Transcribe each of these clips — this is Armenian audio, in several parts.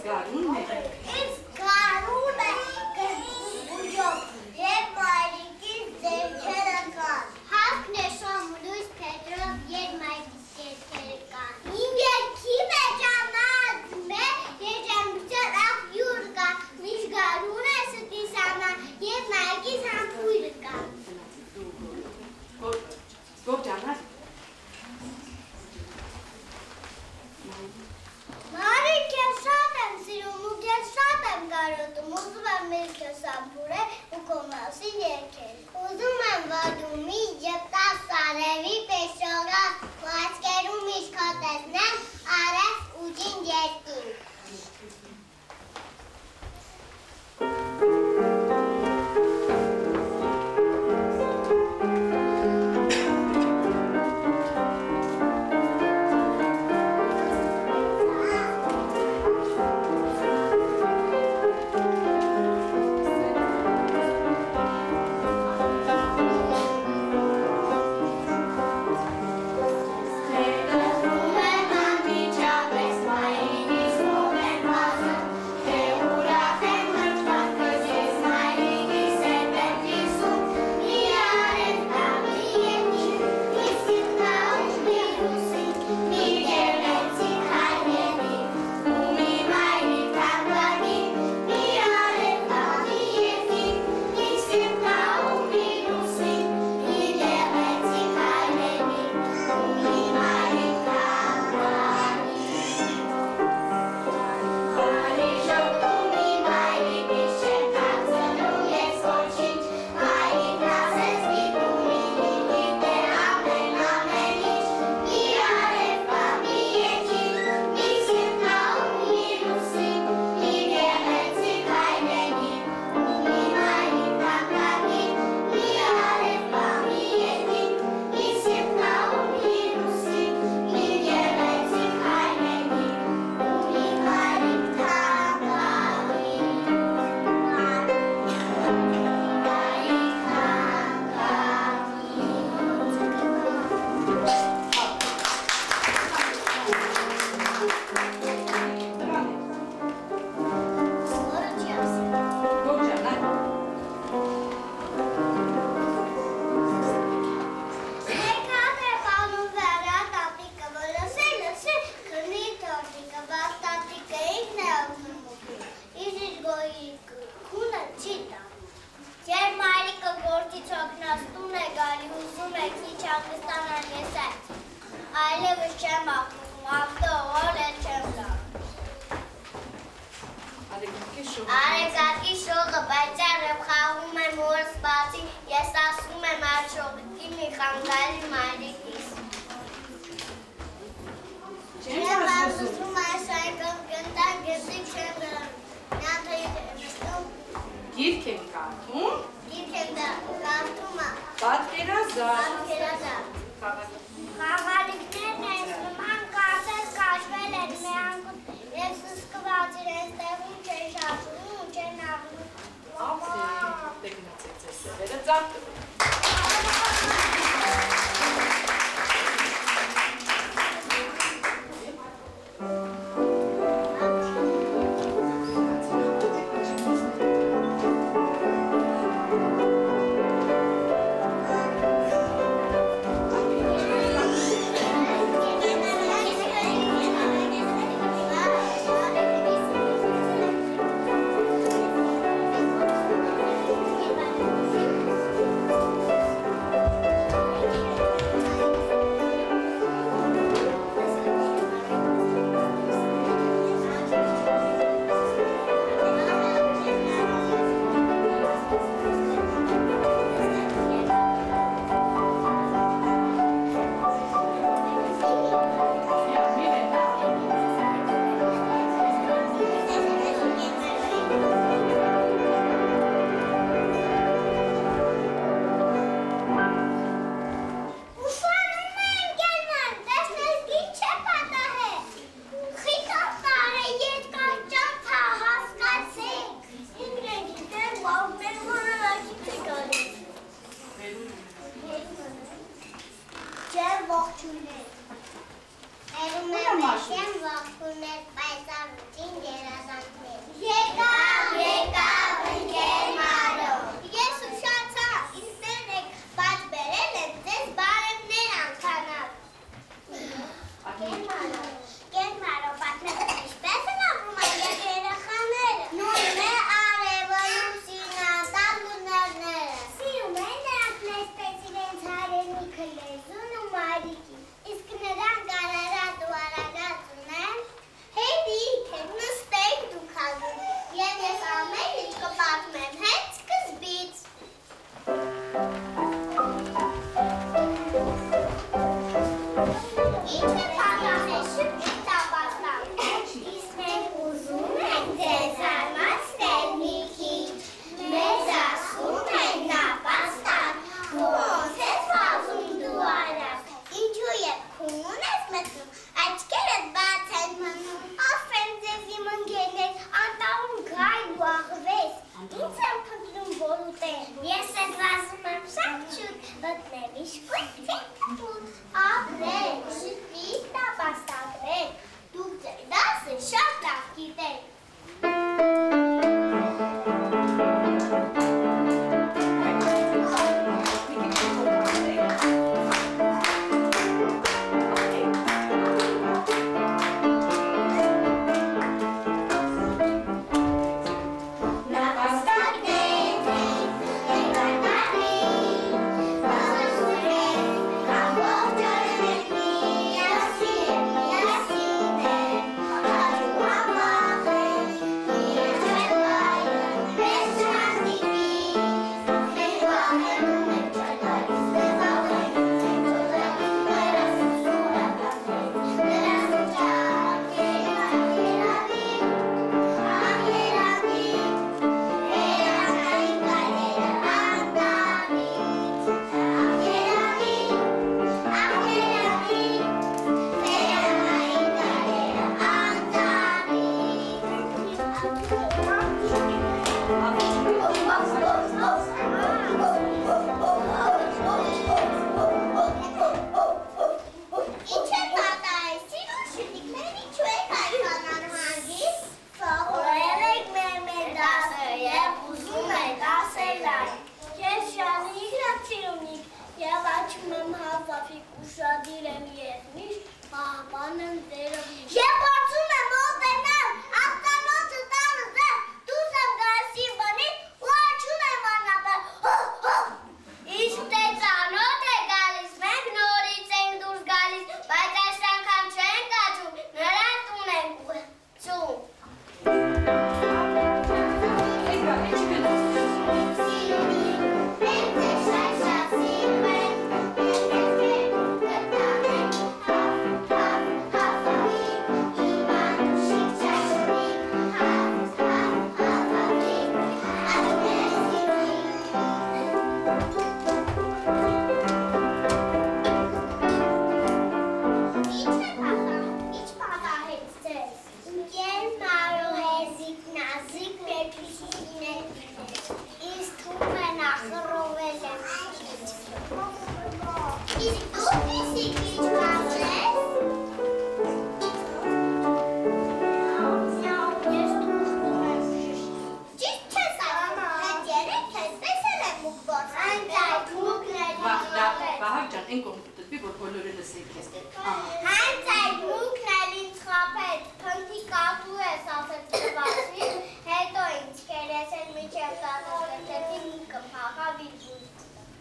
Գարունն է։ Իսկ գարուն է ուջով, և մայրիկից ձերքերը կան։ Հավքն է Շամուլույս Պետրով երմայրիկից ձերքերը կան։ Իմ երքի մեջ ամազմ է, երջանկության աղյուր կա, միշտ գարուն է ստիս ամա, և մայրիկից համբույրը կա։ Ողջանալ։ Մարի քեզ շատ եմ սիրում ու քեզ շատ եմ կարոտում, ուզում եմ մեր քեզ ամբուրել ու քո մասին երգել։ Ուզում եմ վադումի և 10 արևի պես շողալ ու աչքերում միշտ քո տեսնեմ արև ուջին երկին։ Արեգակի շողը պայծառ եմ խաղում եմ օրս բացի, ես ասում եմ այդ շողիկի մի խանգարի մայրիկիս։ Չեմ ասում այս այգում գնդան գծիկ չեմ գրում, Գիրք են կարդում։ Գիրք եմ կարդում։ Պատկերազարդ։ Խաղալիքներն են նման կարծես կաշվել են մեհանգուն և սսկված իրենց տեղում չեն շարժում ու չեն աղնում։ Դե գնացեք ձեզ սևերը ծաղտում։ Ողջույններ։ Ներում եմ մեզ եմ ողջույններ պայծառ ուջին երազան աչքերդ բաց են մնում, ասեմ ձեզ իմ ընկերներ, անտառում գայլ ու աղվես, ինձ եմ փնտրում որ ուտել, ես էլ վազում եմ շատ շուտ, մտնել իշկույտ թեքտուտ, ապրեք, շտվից տապաստակվեք, դուք ձեր դասը շատ լավ գիտեք։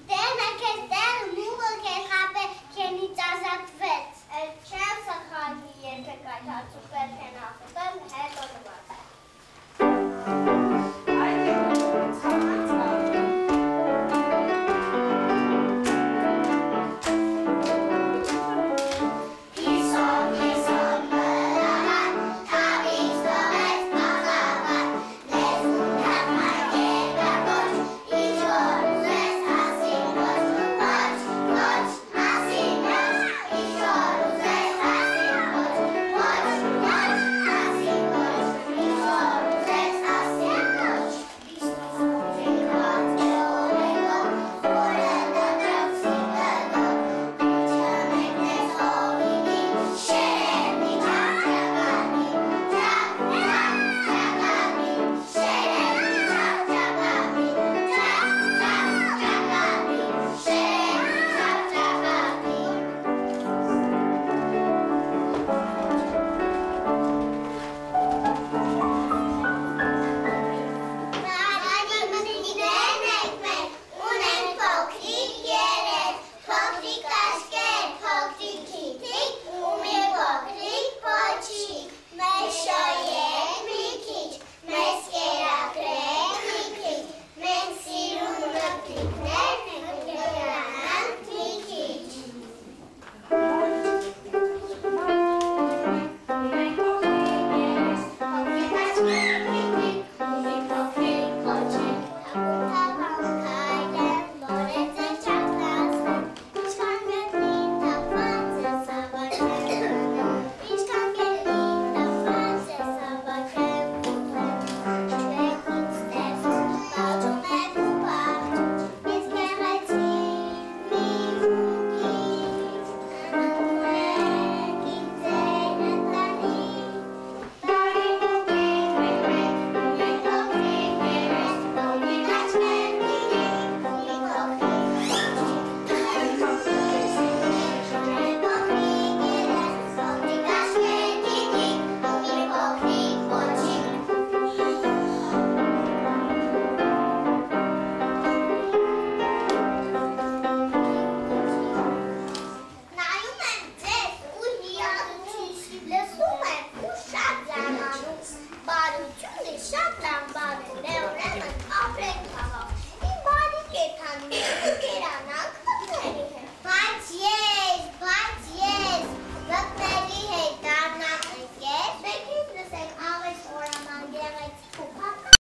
Then I can